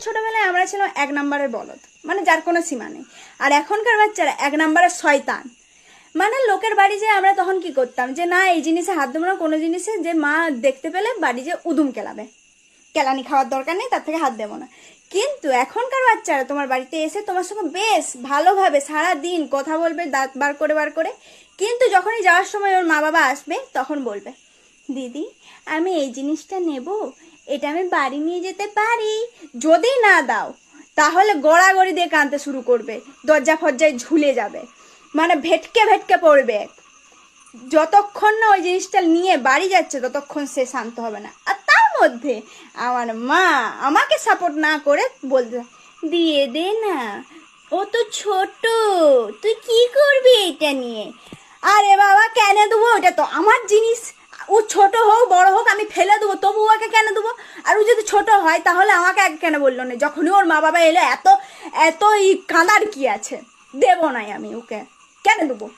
ছোটবেলায় আমরা ছিলাম 1 নম্বরের বলদ, মানে যার কোনো সীমা নেই। আর এখনকার বাচ্চারা 1 নম্বরের শয়তান। মানে লোকের বাড়ি যে আমরা তখন কি করতাম, যে না এই জিনিসে হাত দেবো না, কোনো জিনিসে যে মা দেখতে পেলে বাড়ি যে উদুম কেলাবে, কেলানি খাওয়ার দরকার নেই, তার থেকে হাত দেবো না। কিন্তু এখনকার বাচ্চারা তোমার বাড়িতে এসে তোমার সঙ্গে বেশ ভালোভাবে সারা দিন কথা বলবে, দাঁত বার করে। কিন্তু যখনই যাওয়ার সময় ওর মা বাবা আসবে তখন বলবে, দিদি আমি এই জিনিসটা নেব, এটা আমি বাড়ি নিয়ে যেতে পারি? যদি না দাও তাহলে গড়াগড়ি দিয়ে কাঁদতে শুরু করবে, দরজা ফজ্জায় ঝুলে যাবে, মানে ভেটকে পড়বে। যতক্ষণ না ওই জিনিসটা নিয়ে বাড়ি যাচ্ছে ততক্ষণ সে শান্ত হবে না। আর তার মধ্যে আমার মা আমাকে সাপোর্ট না করে বলতে, দিয়ে দে না, ও তো ছোট, তুই কি করবি এটা নিয়ে? আরে বাবা কেন দেবো, ওটা তো আমার জিনিস, ও ছোট হোক বড় হোক আমি ফেলে দেবো, তবু ওকে কেন দেবো? আর ও যদি ছোট হয় তাহলে আমাকে আগে কেন বললো না? যখনই ওর মা বাবা এলে এত এত কাঁদার কি আছে? দেবো নাই আমি ওকে, কেন দেবো?